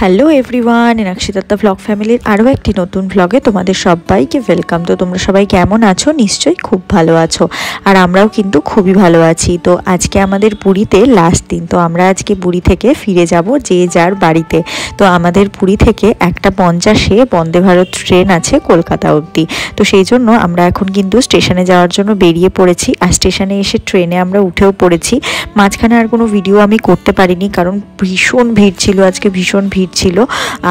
Hello everyone, ইনাক্ষিদত্তা blog ফ্যামিলির আরও একটি নতুন ব্লগে তোমাদের সবাইকে ওয়েলকাম। তো তোমরা সবাই কেমন আছো? নিশ্চয়ই খুব ভালো আছো, আর আমরাও কিন্তু খুবই ভালো আছি। তো আজকে আমাদের পুরীতে লাস্ট দিন, তো আমরা আজকে পুরী থেকে ফিরে যাব যে যার বাড়িতে। তো আমাদের পুরী থেকে 1:50-এ বন্দে ভারত ট্রেন আছে কলকাতা অবধি। তো সেই জন্য আমরা এখন কিন্তু স্টেশনে যাওয়ার জন্য বেরিয়ে পড়েছি, আর স্টেশনে এসে ট্রেনে আমরা উঠেও পড়েছি। মাঝখানে আর কোনো ভিডিও আমি করতে পারিনি, কারণ ভীষণ ভিড় ছিল আজকে, ভীষণ ভিড় ছিল।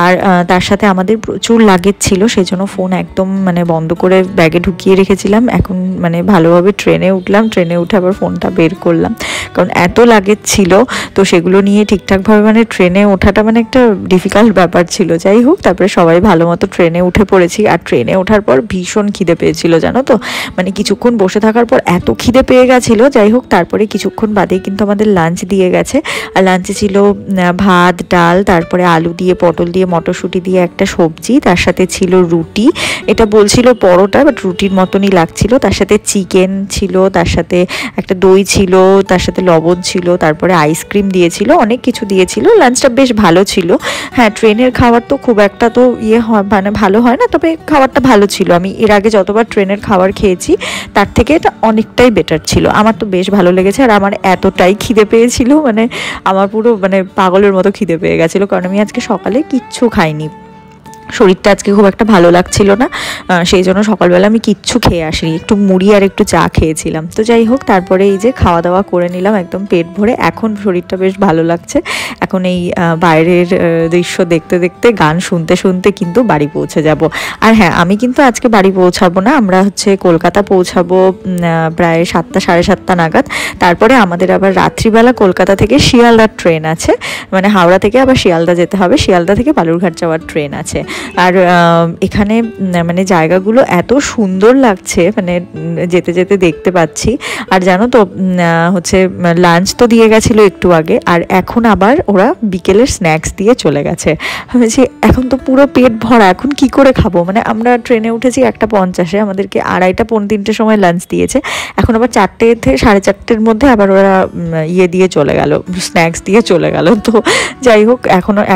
আর তার সাথে আমাদের প্রচুর লাগেজ ছিল, সেই জন্য ফোন একদম বন্ধ করে ব্যাগে ঢুকিয়ে রেখেছিলাম। এখন ভালোভাবে ট্রেনে উঠলাম, ট্রেনে উঠে আবার ফোনটা বের করলাম, কারণ এত লাগেজ ছিল। তো সেগুলো নিয়ে ঠিকঠাকভাবে ট্রেনে ওঠাটা একটা ডিফিকাল্ট ব্যাপার ছিল। যাই হোক, তারপরে সবাই ভালো মতো ট্রেনে উঠে পড়েছি। আর ট্রেনে ওঠার পর ভীষণ খিদে পেয়েছিল, জানো তো। কিছুক্ষণ বসে থাকার পর এত খিদে পেয়ে গেছিলো। যাই হোক, তারপরে কিছুক্ষণ বাদেই কিন্তু আমাদের লাঞ্চ দিয়ে গেছে। আর লাঞ্চে ছিল ভাত, ডাল, তারপরে আলু দিয়ে, পটল দিয়ে, মটরশুঁটি দিয়ে একটা সবজি, তার সাথে ছিল রুটি। এটা বলছিল পরোটা, বাট রুটির মতনই লাগছিল। তার সাথে চিকেন ছিল, তার সাথে একটা দই ছিল, তার সাথে লবণ ছিল, তারপরে আইসক্রিম দিয়েছিল, অনেক কিছু দিয়েছিল। লাঞ্চটা বেশ ভালো ছিল। হ্যাঁ, ট্রেনের খাবার তো খুব একটা তো হয় ভালো হয় না, তবে খাবারটা ভালো ছিল। আমি এর আগে যতবার ট্রেনের খাবার খেয়েছি তার থেকে এটা অনেকটাই বেটার ছিল। আমার তো বেশ ভালো লেগেছে। আর আমার এতটাই খিদে পেয়েছিল, আমার পুরো পাগলের মতো খিদে পেয়ে গেছিলো, কারণ আমি আজকে সকালে কিচ্ছু খাইনি। শরীরটা আজকে খুব একটা ভালো লাগছিল না, সেই জন্য সকালবেলা আমি কিচ্ছু খেয়ে আসিনি, একটু মুড়ি আর একটু চা খেয়েছিলাম। তো যাই হোক, তারপরে এই যে খাওয়া দাওয়া করে নিলাম একদম পেট ভরে। এখন শরীরটা বেশ ভালো লাগছে। এখন এই বাইরের দৃশ্য দেখতে দেখতে, গান শুনতে শুনতে কিন্তু বাড়ি পৌঁছে যাব। আর হ্যাঁ, আমি কিন্তু আজকে বাড়ি পৌঁছাবো না, আমরা কলকাতা পৌঁছাবো প্রায় 7টা, 7:30 নাগাদ। তারপরে আমাদের আবার রাত্রিবেলা কলকাতা থেকে শিয়ালদার ট্রেন আছে, হাওড়া থেকে আবার শিয়ালদা যেতে হবে, শিয়ালদা থেকে বালুরঘাট যাওয়ার ট্রেন আছে। আর এখানে জায়গাগুলো এত সুন্দর লাগছে, যেতে যেতে দেখতে পাচ্ছি। আর জানো তো, লাঞ্চ তো দিয়ে গেছিলো একটু আগে, আর এখন আবার ওরা বিকেলের স্ন্যাক্স দিয়ে চলে গেছে। ভেবেছি এখন তো পুরো পেট ভরা, এখন কি করে খাবো। আমরা ট্রেনে উঠেছি 1:50-এ, আমাদেরকে 2:30, 2:45 সময় লাঞ্চ দিয়েছে। এখন আবার 4টে থেকে 4:30-এর মধ্যে আবার ওরা দিয়ে চলে গেল, স্ন্যাক্স দিয়ে চলে গেল। তো যাই হোক,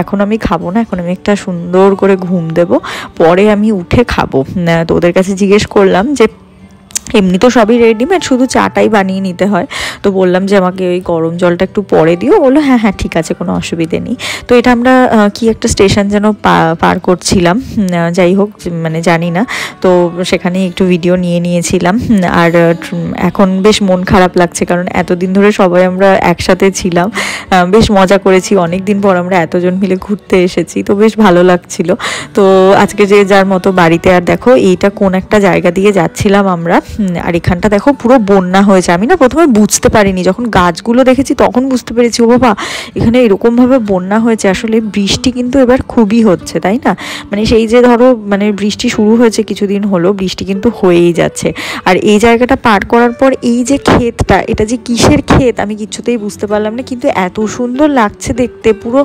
এখন আমি খাবো না, এখন আমি একটা সুন্দর করে ঘুম দেব, পরে আমি উঠে খাবো। তো ওদের কাছে জিজ্ঞেস করলাম যে এমনি তো সবই রেডিমেড, শুধু চাটাই বানিয়ে নিতে হয়। তো বললাম যে আমাকে ওই গরম জলটা একটু পরে দিও। বললো হ্যাঁ হ্যাঁ ঠিক আছে, কোনো অসুবিধে নেই। তো এটা আমরা কি একটা স্টেশন যেন পার করছিলাম, যাই হোক জানি না। তো সেখানে একটু ভিডিও নিয়েছিলাম। আর এখন বেশ মন খারাপ লাগছে, কারণ এতদিন ধরে সবাই আমরা একসাথে ছিলাম, বেশ মজা করেছি। অনেক দিন পর আমরা এতজন মিলে ঘুরতে এসেছি, তো বেশ ভালো লাগছিল। তো আজকে যে যার মতো বাড়িতে। আর দেখো, এইটা কোন একটা জায়গা দিয়ে যাচ্ছিলাম আমরা, আর এখানটা দেখো পুরো বন্যা হয়েছে। আমি প্রথমে বুঝতে পারিনি, যখন গাছগুলো দেখেছি তখন বুঝতে পেরেছি ও বাবা, এখানে এরকমভাবে বন্যা হয়েছে। আসলে বৃষ্টি কিন্তু এবার খুবই হচ্ছে, তাই না? সেই যে ধরো বৃষ্টি শুরু হয়েছে কিছুদিন হলো, বৃষ্টি কিন্তু হয়েই যাচ্ছে। আর এই জায়গাটা পার করার পর এই যে ক্ষেতটা, এটা যে কিসের ক্ষেত আমি কিছুতেই বুঝতে পারলাম না, কিন্তু এত সুন্দর লাগছে দেখতে। পুরো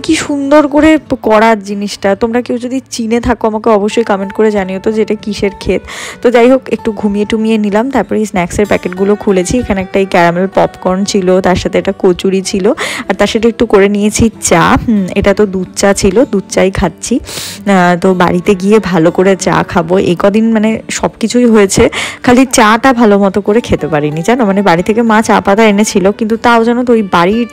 কি সুন্দর করে করা জিনিসটা। তোমরা কেউ যদি চিনে থাকো আমাকে অবশ্যই কমেন্ট করে জানিও তো যে এটা কিসের ক্ষেত। তো যাই হোক, একটু ঘুমিয়ে টুমিয়ে নিলাম, তারপরে এই স্ন্যাক্সের প্যাকেটগুলো খুলেছি। এখানে একটা এই ক্যারামেল পপকর্ন ছিল, তার সাথে একটা কচুরি ছিল, আর তার সাথে একটু করে নিয়েছি চা। এটা তো দুধ চা ছিল, দুধ চাই খাচ্ছি। তো বাড়িতে গিয়ে ভালো করে চা খাবো। এই কদিন সব কিছুই হয়েছে, খালি চাটা ভালো মতো করে খেতে পারিনি, জানো। বাড়ি থেকে মা চা পাতা এনেছিল, কিন্তু তাও জানো তো ওই বাড়ির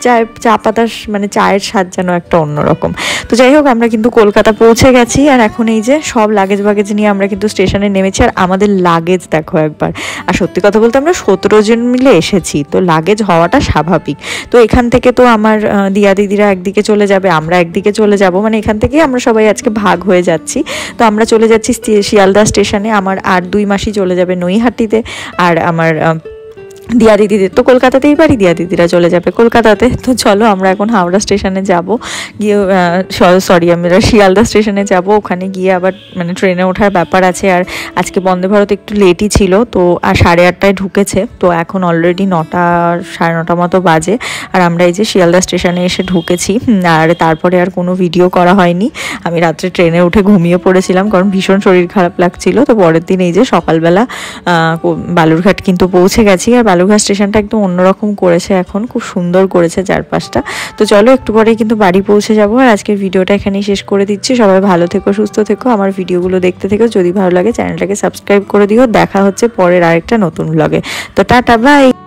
চা পাতার চায়ের স্বাদ যেন একটা অন্যরকম। তো যাই হোক, আমরা কিন্তু কলকাতা পৌঁছে গেছি। আর এখন এই যে সব লাগেজ নিয়ে আমরা কিন্তু স্টেশনে নেমেছি। আর আমাদের লাগেজ দেখো একবার। আর সত্যি কথা বলতে আমরা 17 জন মিলে এসেছি, তো লাগেজ হওয়াটা স্বাভাবিক। তো এখান থেকে তো আমার দিয়া দিদিরা একদিকে চলে যাবে, আমরা একদিকে চলে যাব, এখান থেকেই আমরা সবাই আজকে ভাগ হয়ে যাচ্ছি। তো আমরা চলে যাচ্ছি শিয়ালদা স্টেশনে। আমার আর 2 মাসি চলে যাবে নৈহাটিতে, আর আমার দিয়া দিদিদের তো কলকাতাতেই বাড়ি, দিয়া দিদিরা চলে যাবে কলকাতাতে। তো চলো আমরা এখন হাওড়া স্টেশনে যাব, গিয়ে আমরা শিয়ালদা স্টেশনে যাব। ওখানে গিয়ে আবার ট্রেনে ওঠার ব্যাপার আছে। আর আজকে বন্দে ভারত একটু লেটই ছিল, তো আর 8:30টায় ঢুকেছে। তো এখন অলরেডি 9টা, 9:30 মতো বাজে। আর আমরা এই যে শিয়ালদা স্টেশনে এসে ঢুকেছি। আর তারপরে আর কোনো ভিডিও করা হয়নি। আমি রাত্রে ট্রেনে উঠে ঘুমিয়ে পড়েছিলাম, কারণ ভীষণ শরীর খারাপ লাগছিল। তো পরের দিন এই যে সকালবেলা বালুরঘাট কিন্তু পৌঁছে গেছি। আর বালুরঘাট স্টেশনটা একদম অন্যরকম করেছে, এখন খুব সুন্দর করেছে চারপাশটা। তো চলো একটু পরে কিন্তু বাড়ি পৌঁছে যাবো। আর আজকের ভিডিওটা এখানেই শেষ করে দিচ্ছি। সবাই ভালো থেকো, সুস্থ থেকো, আমার ভিডিওগুলো দেখতে থেকো। যদি ভালো লাগে চ্যানেলটাকে সাবস্ক্রাইব করে দিও। দেখা হচ্ছে পরের আরেকটা নতুন ব্লগে। তো টাটা, বাই।